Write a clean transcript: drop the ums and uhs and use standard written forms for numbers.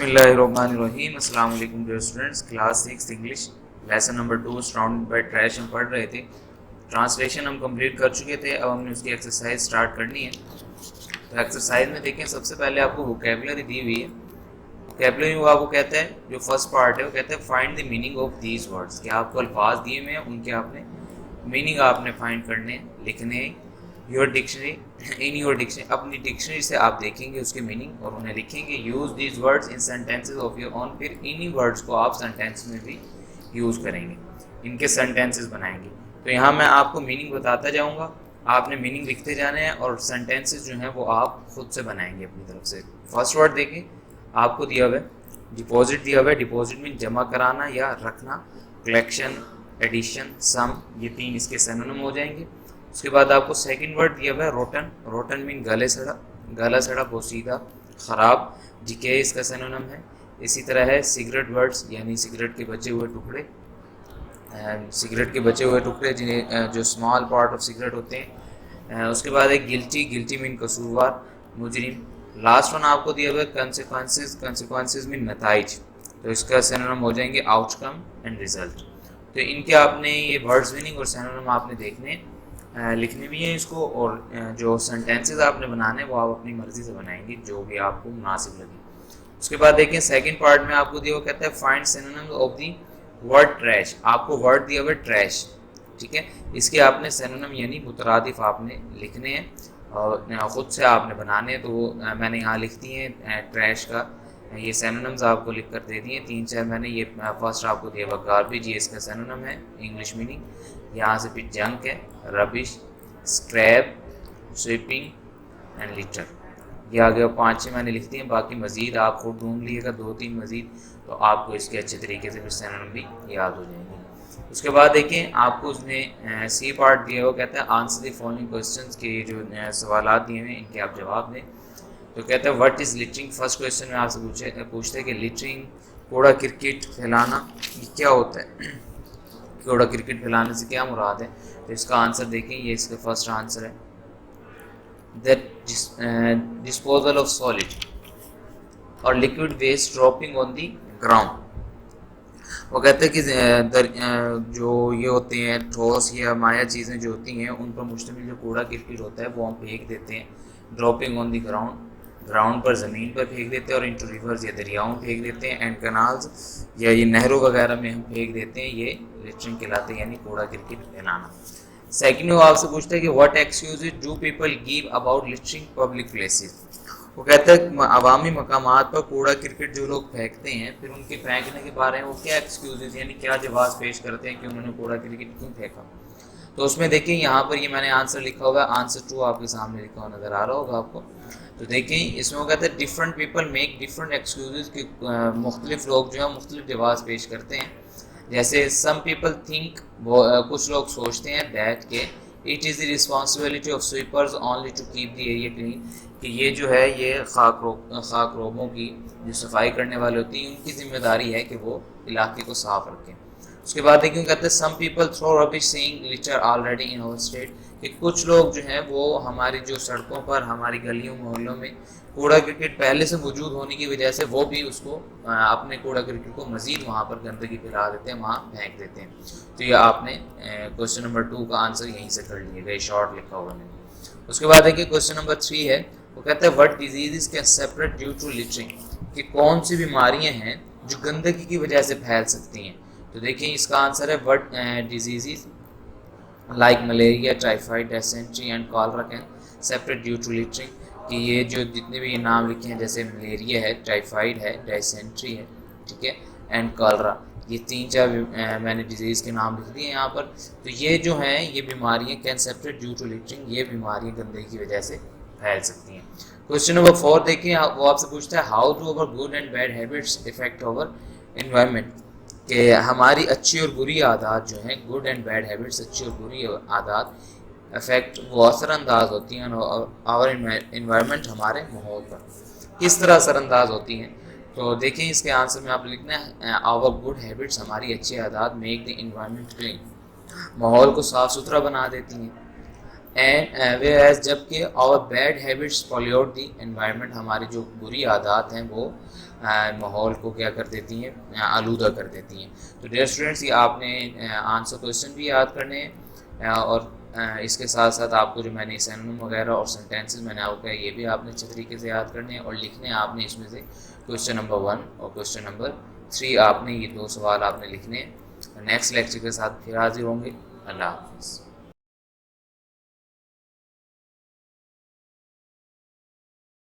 बिस्मिल्लाहिर्रहमानिर्रहीम। अस्सलाम वालेकुम dear students. Class 6 English lesson number 2 surrounded by trash हम पढ़ रहे थे। ट्रांसलेशन हम कंप्लीट कर चुके थे। अब हमने उसकी एक्सरसाइज स्टार्ट करनी है। तो एक्सरसाइज में देखें, सबसे पहले आपको वोकैबुलरी दी हुई है। वोकैबुलरी वो आपको कहता है, जो फर्स्ट पार्ट है वो कहता है find the meaning of these words, कि आपको अल्फाज दिए हुए हैं, उनके आपने मीनिंग आपने फाइंड करने लिखने हैं। Your dictionary, in your dictionary, अपनी डिक्शनरी से आप देखेंगे उसके मीनिंग और उन्हें लिखेंगे। Use these words in sentences of your own, फिर इन्हीं वर्ड्स को आप सेंटेंस में भी यूज़ करेंगे, इनके सेंटेंसेस बनाएंगे। तो यहाँ मैं आपको मीनिंग बताता जाऊँगा, आपने मीनिंग लिखते जाने हैं और सेंटेंसेस जो हैं वो आप खुद से बनाएंगे अपनी तरफ से। फर्स्ट वर्ड देखें, आपको दिया हुआ है डिपॉजिट दिया हुआ है। डिपॉजिट मीन जमा कराना या रखना। कलेक्शन, एडिशन, सम, ये तीन इसके सिनोनिम हो जाएंगे। उसके बाद आपको सेकंड वर्ड दिया हुआ है रोटन। रोटन मीन गले सड़ा, गला सड़ा, पोसीदा, ख़राब। डिके इसका सिनोनिम है। इसी तरह है सिगरेट वर्ड्स, यानी सिगरेट के बचे हुए टुकड़े, सिगरेट के बचे हुए टुकड़े जिन्हें जो स्मॉल पार्ट ऑफ सिगरेट होते हैं। उसके बाद है गिल्टी, गिल्टी मीन कसूरवार, मुजरिम। लास्ट वन आपको दिया हुआ है कंसिक्वेंसेस, कंसिक्वेंसेस मीन नताइज, तो इसका सिनोनिम हो जाएंगे आउटकम एंड रिजल्ट। तो इनके आपने ये वर्ड्स मीनिंग और सिनोनिम आपने देखने लिखने भी हैं इसको, और जो सेंटेंसेस आपने बनाने वो आप अपनी मर्ज़ी से बनाएंगे, जो भी आपको मुनासिब लगे। उसके बाद देखें सेकंड पार्ट में आपको दिया हुआ कहता है find synonyms of the word trash. आपको वर्ड दिया हुआ है ट्रैश, ठीक है, इसके आपने सिनोनिम यानी मुतरादिफ आपने लिखने हैं और ख़ुद से आपने बनाने हैं। तो मैंने यहाँ लिख दिए हैं ट्रैश का ये सिनोनिम्स आपको लिख कर दे दिए, 3-4 मैंने। ये फर्स्ट आपको दिया हुआ गार्बेज, ये इसका सिनोनिम है इंग्लिश मीनिंग। यहाँ से फिर जंक है, rubbish, scrap, sweeping and litter. ये आ गया 5-6 मैंने लिख दिए। बाकी मज़ीद आप खुद ढूंढ लीजिएगा 2-3 मज़ीद, तो आपको इसके अच्छे तरीके से फिर सिनोनिम भी याद हो जाएंगे। उसके बाद देखें आपको उसने सी पार्ट दिया हुआ कहता है आंसर द फॉलोइंग क्वेश्चंस के जो सवाल दिए हुए हैं इनके आप जवाब दें। तो कहता है what is littering. First question में आपसे पूछते हैं कि लिटरिंग, कूड़ा क्रिकेट फैलाना, ये क्या होता है। कूड़ा क्रिकेट फैलाने से क्या मुराद है। तो इसका आंसर देखें, ये इसका फर्स्ट आंसर है दैट डिस्पोजल ऑफ सॉलिड और liquid waste dropping on the ground. वो कहते हैं कि जो ये होते हैं ठोस या माया चीज़ें जो होती हैं उन पर मुश्तमिल जो कूड़ा क्रिकेट होता है वो हम फेंक देते हैं। Dropping on the ground, ground पर ज़मीन पर फेंक देते हैं, और इंटू रिवर्स या दरियाओं में फेंक देते हैं, एंड कनाल्स या ये नहरों वगैरह में हम फेंक देते हैं। ये लिटरिंग कहलाते हैं, यानी कूड़ा क्रिकेट फैलाना। सेकंड वो आपसे पूछता है कि what excuses do people give about littering public places. वो कहता है अवामी मकामात पर कूड़ा क्रिकेट जो लोग फेंकते हैं, फिर उनके फेंकने के बारे में वो क्या एक्सक्यूजेज यानी क्या जवाब पेश करते हैं कि उन्होंने कूड़ा क्रिकेट क्यों फेंका। तो उसमें देखिए यहाँ पर ये मैंने आंसर लिखा हुआ है, आंसर 2 आपके सामने लिखा हुआ नज़र आ रहा होगा आपको। तो देखें इसमें वो कहते हैं different people make different excuses, कि मुख्तलिफ लोग जो है मुख्तलिफ जवाब पेश करते हैं। जैसे सम पीपल थिंक, कुछ लोग सोचते हैं दैट के it is the responsibility of sweepers only to keep the area clean, कि ये जो है ये खाक रोबों की जो सफाई करने वाले होती हैं उनकी जिम्मेदारी है कि वो इलाके को साफ रखें। उसके बाद देखिए कहते हैं some people throw rubbish seeing litter already in our state, कि कुछ लोग जो हैं वो हमारी जो सड़कों पर हमारी गलियों मोहल्लों में कूड़ा क्रिकेट पहले से मौजूद होने की वजह से वो भी उसको अपने कूड़ा क्रिकेट को मज़ीद वहाँ पर गंदगी फैला देते हैं, वहाँ फेंक देते हैं। तो ये आपने क्वेश्चन नंबर 2 का आंसर यहीं से कर लिएगा, शॉर्ट लिखा हुआ है। उसके बाद देखिए क्वेश्चन नंबर 3 है, वो कहता है what diseases can separate due to littering, कि कौन सी बीमारियाँ हैं जो गंदगी की वजह से फैल सकती हैं। तो देखिए इसका आंसर है what diseases like malaria, typhoid, dysentery and cholera can separate due to littering, कि ये जो जितने भी नाम लिखे हैं जैसे मलेरिया है, टाइफाइड है, डायसेंट्री है, ठीक है, एंड कॉलरा, ये 3-4 मैंने डिजीज़ के नाम लिख दिए यहाँ पर। तो ये जो हैं ये बीमारियाँ can separate due to littering, ये बीमारियाँ गंदगी की वजह से फैल सकती हैं। क्वेश्चन नंबर 4 देखिए, वो आपसे पूछता है how do our good and bad habits effect our environment, कि हमारी अच्छी और बुरी आदत जो हैं, गुड एंड बैड हैबिट्स, अच्छी और बुरी आदत इफेक्ट वो असरअंदाज होती हैं आवर एनवायरनमेंट, हमारे माहौल पर किस तरह असरअंदाज होती हैं। तो देखें इसके आंसर में आप लिखना है आवर गुड हैबिट्स, हमारी अच्छी आदत मेक द एनवायरनमेंट क्लीन, माहौल को साफ़ सुथरा बना देती हैं। एंड वे एज जबकि our bad habits pollute the environment, हमारी जो बुरी आदत हैं वो ماحول کو کیا کر دیتی ہیں آلودہ کر دیتی ہیں. تو ڈیئر اسٹوڈنٹس یہ آپ نے آنسر کویشچن بھی یاد کرنے ہیں اور اس کے ساتھ ساتھ آپ کو جو میں نے سینونیم وغیرہ اور سینٹینسز میں نے آپ کو یہ بھی آپ نے اچھے طریقے سے یاد کرنے ہیں اور لکھنے ہیں آپ نے اس میں سے کویشچن نمبر 1 اور کویشچن نمبر 3 آپ نے یہ 2 سوال آپ نے لکھنے ہیں. نیکسٹ لیکچر کے ساتھ پھر حاضر ہوں گے. اللہ حافظ.